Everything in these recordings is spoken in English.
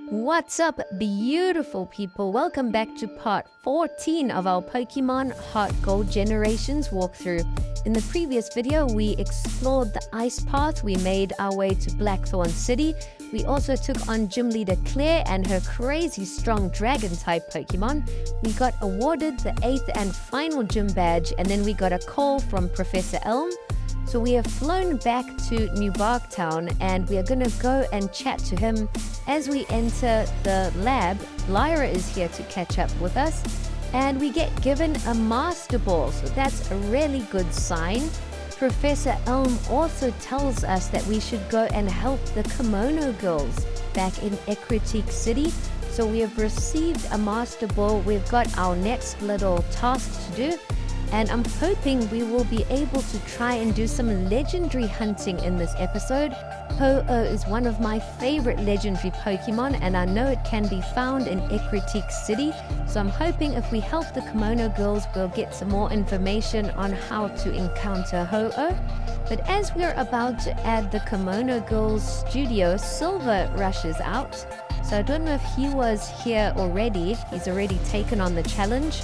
What's up, beautiful people? Welcome back to part 14 of our Pokemon HeartGold Generations walkthrough. In the previous video, we explored the ice path, we made our way to Blackthorn City, we also took on Gym Leader Claire and her crazy strong Dragon-type Pokemon, we got awarded the 8th and final gym badge, and then we got a call from Professor Elm. So we have flown back to New Barktown and we are going to go and chat to him. As we enter the lab, Lyra is here to catch up with us and we get given a Master Ball, so that's a really good sign. Professor Elm also tells us that we should go and help the Kimono Girls back in Ecruteak City. So we have received a Master Ball, we've got our next little task to do. And I'm hoping we will be able to try and do some legendary hunting in this episode. Ho-Oh is one of my favorite legendary Pokemon and I know it can be found in Ecruteak City. So I'm hoping if we help the Kimono Girls, we'll get some more information on how to encounter Ho-Oh. But as we're about to add the Kimono Girls studio, Silver rushes out. So I don't know if he was here already. He's already taken on the challenge.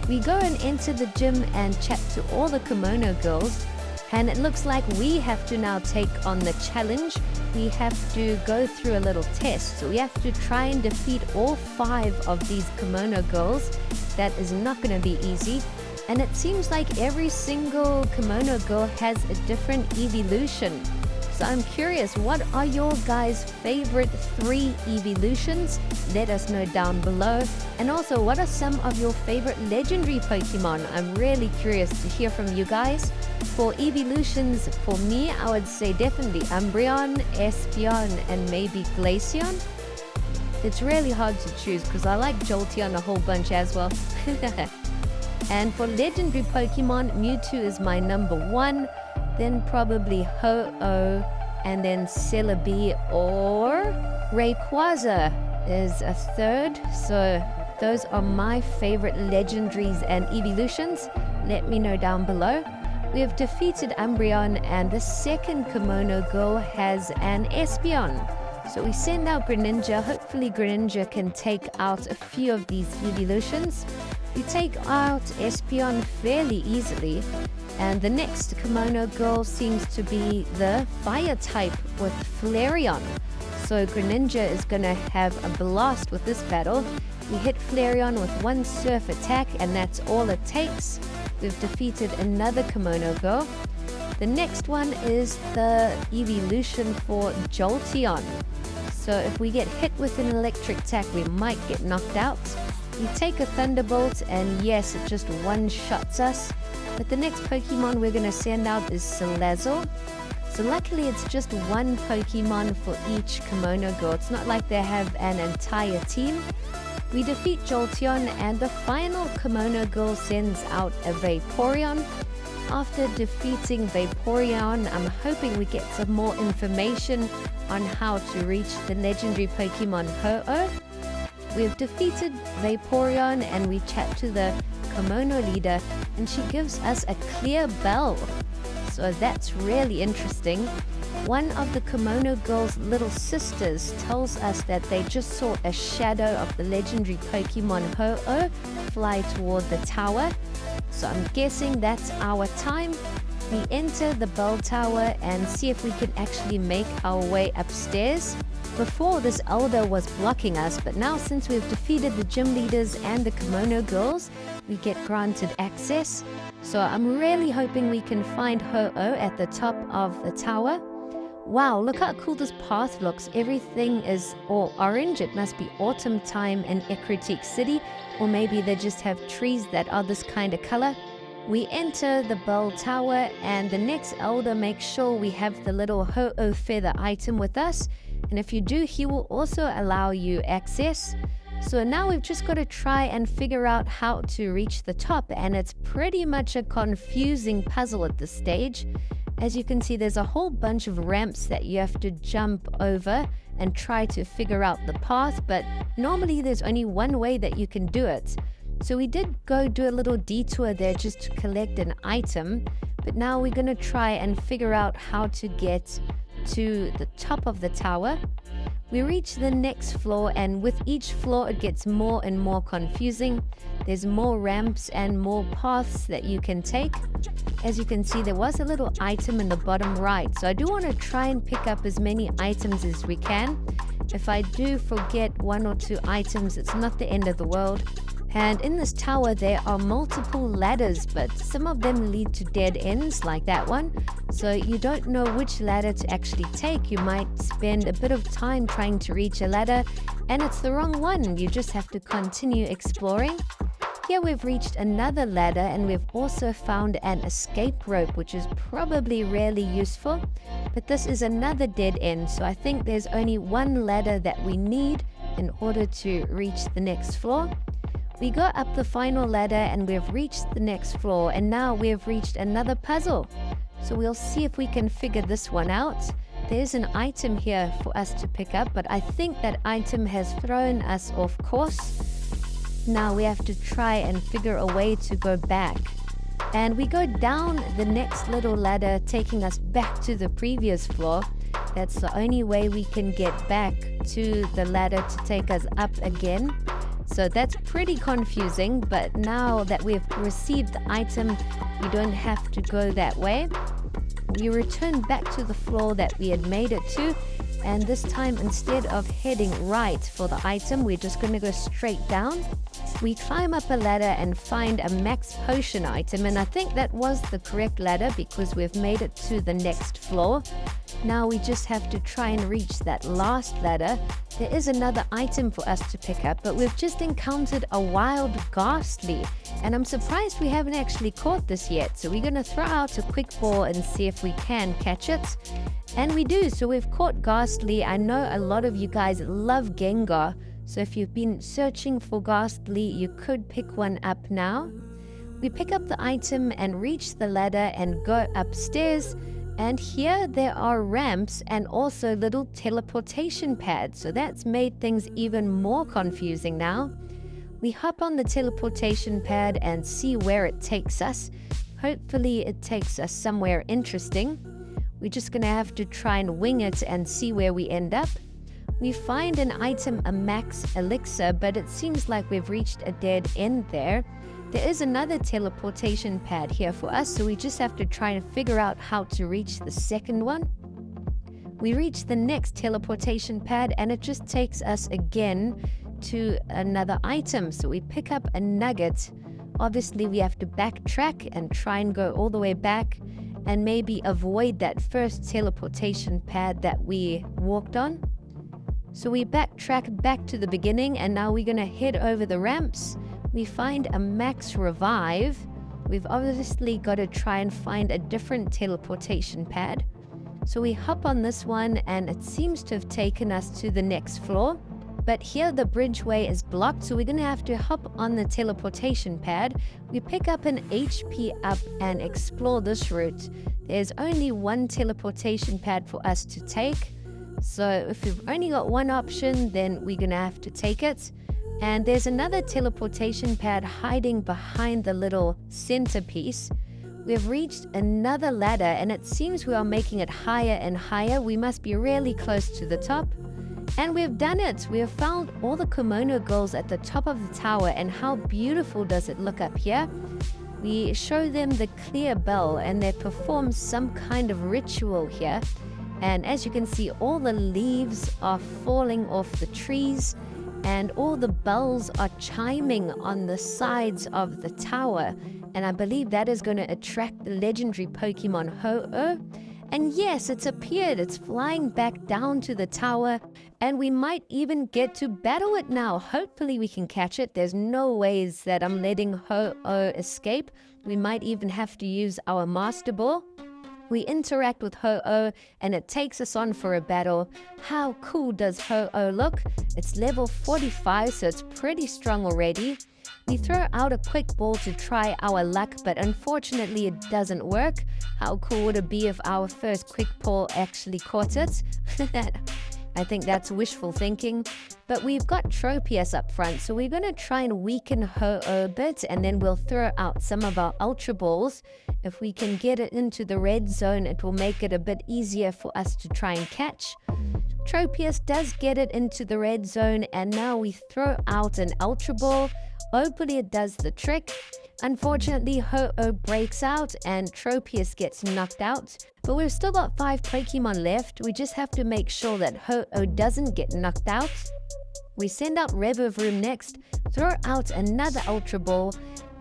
We go and enter the gym and chat to all the Kimono Girls, and it looks like we have to now take on the challenge. We have to go through a little test, so we have to try and defeat all 5 of these Kimono Girls. That is not going to be easy, and it seems like every single Kimono Girl has a different evolution. So I'm curious, what are your guys' favorite 3 evolutions? Let us know down below. And also, what are some of your favorite legendary Pokemon? I'm really curious to hear from you guys. For evolutions, for me, I would say definitely Umbreon, Espeon, and maybe Glaceon. It's really hard to choose because I like Jolteon a whole bunch as well. And for legendary Pokemon, Mewtwo is my number 1. Then probably Ho-Oh, and then Celebi or Rayquaza is a 3rd. So those are my favorite legendaries and evolutions. Let me know down below. We have defeated Umbreon and the second Kimono Girl has an Espeon. So we send out Greninja. Hopefully Greninja can take out a few of these evolutions. We take out Espeon fairly easily. And the next Kimono Girl seems to be the Fire type with Flareon. So Greninja is going to have a blast with this battle. We hit Flareon with 1 Surf attack and that's all it takes. We've defeated another Kimono Girl. The next one is the evolution for Jolteon. So if we get hit with an electric attack, we might get knocked out. We take a Thunderbolt and yes, it just one-shots us. But the next Pokemon we're going to send out is Salazzle. So luckily it's just 1 Pokemon for each Kimono Girl. It's not like they have an entire team. We defeat Jolteon and the final Kimono Girl sends out a Vaporeon. After defeating Vaporeon, I'm hoping we get some more information on how to reach the legendary Pokemon Ho-Oh. We've defeated Vaporeon and we chat to the Kimono leader and she gives us a clear bell. So that's really interesting. One of the Kimono Girls' little sisters tells us that they just saw a shadow of the legendary Pokemon Ho-Oh fly toward the tower. So I'm guessing that's our time. We enter the bell tower and see if we can actually make our way upstairs. Before, this elder was blocking us, but now since we've defeated the gym leaders and the Kimono Girls, we get granted access. So I'm really hoping we can find Ho-Oh at the top of the tower. Wow, look how cool this path looks. Everything is all orange. It must be autumn time in Ecruteak City, or maybe they just have trees that are this kind of color. We enter the bell tower and the next elder makes sure we have the little Ho-Oh feather item with us. And if you do, he will also allow you access. So now we've just got to try and figure out how to reach the top, and it's pretty much a confusing puzzle at this stage. As you can see, there's a whole bunch of ramps that you have to jump over and try to figure out the path, but normally there's only one way that you can do it. So we did go do a little detour there just to collect an item, But now we're gonna try and figure out how to get to the top of the tower. We reach the next floor, and with each floor it gets more and more confusing. There's more ramps and more paths that you can take. As you can see, there was a little item in the bottom right, so I do want to try and pick up as many items as we can. If I do forget 1 or 2 items, it's not the end of the world. And in this tower there are multiple ladders, but some of them lead to dead ends like that one. So you don't know which ladder to actually take. You might spend a bit of time trying to reach a ladder and it's the wrong one. You just have to continue exploring. Here we've reached another ladder, and we've also found an escape rope, which is probably really useful. But this is another dead end, so I think there's only 1 ladder that we need in order to reach the next floor. We go up the final ladder and we've reached the next floor, and now we've reached another puzzle. So we'll see if we can figure this one out. There's an item here for us to pick up, but I think that item has thrown us off course. Now we have to try and figure a way to go back. And we go down the next little ladder, taking us back to the previous floor. That's the only way we can get back to the ladder to take us up again. So that's pretty confusing, but now that we've received the item, we don't have to go that way. We return back to the floor that we had made it to, and this time instead of heading right for the item, we're just going to go straight down. We climb up a ladder and find a max potion item, and I think that was the correct ladder because we've made it to the next floor. Now we just have to try and reach that last ladder. There is another item for us to pick up, but we've just encountered a wild ghastly, and I'm surprised we haven't actually caught this yet. So we're going to throw out a quick ball and see if we can catch it. And we do, so we've caught ghastly. I know a lot of you guys love Gengar, so if you've been searching for ghastly, you could pick one up now. We pick up the item and reach the ladder and go upstairs. And here there are ramps and also little teleportation pads, so that's made things even more confusing now. We hop on the teleportation pad and see where it takes us. Hopefully it takes us somewhere interesting. We're just going to have to try and wing it and see where we end up. We find an item, a max elixir, but it seems like we've reached a dead end there. There is another teleportation pad here for us, so we just have to try and figure out how to reach the second one. We reach the next teleportation pad and it just takes us again to another item. So we pick up a nugget. Obviously we have to backtrack and try and go all the way back and maybe avoid that first teleportation pad that we walked on. So we backtrack back to the beginning, and now we're going to head over the ramps. We find a max revive. We've obviously got to try and find a different teleportation pad. So we hop on this one and it seems to have taken us to the next floor. But here the bridgeway is blocked, so we're going to have to hop on the teleportation pad. We pick up an HP up and explore this route. There's only 1 teleportation pad for us to take. So if we've only got 1 option, then we're going to have to take it. And there's another teleportation pad hiding behind the little centerpiece. We've reached another ladder and it seems we are making it higher and higher. We must be really close to the top. And we've done it. We have found all the Kimono Girls at the top of the tower, and how beautiful does it look up here. We show them the clear bell and they perform some kind of ritual here. And as you can see, all the leaves are falling off the trees and all the bells are chiming on the sides of the tower. And I believe that is going to attract the legendary Pokemon Ho-Oh. And yes, it's appeared. It's flying back down to the tower. And we might even get to battle it now. Hopefully we can catch it. There's no ways that I'm letting Ho-Oh escape. We might even have to use our Master Ball. We interact with Ho-Oh and it takes us on for a battle. How cool does Ho-Oh look? It's level 45, so it's pretty strong already. We throw out a quick ball to try our luck, but unfortunately it doesn't work. How cool would it be if our first quick ball actually caught it? I think that's wishful thinking. But we've got Tropius up front, so we're going to try and weaken Ho-Oh a bit, and then we'll throw out some of our Ultra Balls. If we can get it into the red zone, it will make it a bit easier for us to try and catch. Tropius does get it into the red zone, and now we throw out an Ultra Ball. Hopefully it does the trick. Unfortunately, Ho-Oh breaks out and Tropius gets knocked out. But we've still got 5 Pokemon left. We just have to make sure that Ho-Oh doesn't get knocked out. We send out Revivroom next, throw out another Ultra Ball,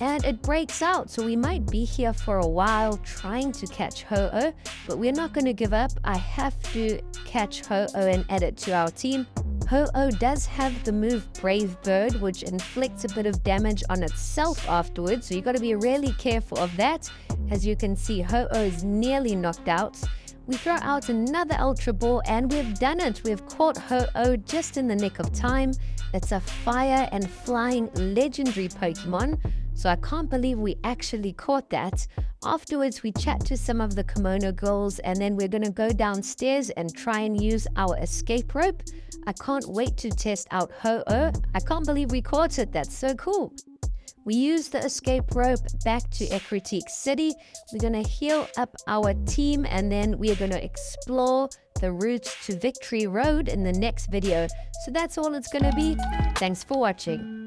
and it breaks out. So we might be here for a while trying to catch Ho-Oh, but we're not going to give up. I have to catch Ho-Oh and add it to our team. Ho-Oh does have the move Brave Bird, which inflicts a bit of damage on itself afterwards, so you got to be really careful of that. As you can see, Ho-Oh is nearly knocked out. We throw out another Ultra Ball, and we've done it. We've caught Ho-Oh just in the nick of time. It's a fire and flying legendary Pokemon, so I can't believe we actually caught that. Afterwards, we chat to some of the Kimono Girls, and then we're going to go downstairs and try and use our escape rope. I can't wait to test out Ho-Oh. I can't believe we caught it. That's so cool. We use the escape rope back to Ecruteak City. We're going to heal up our team, and then we're going to explore the route to Victory Road in the next video. So that's all it's going to be. Thanks for watching.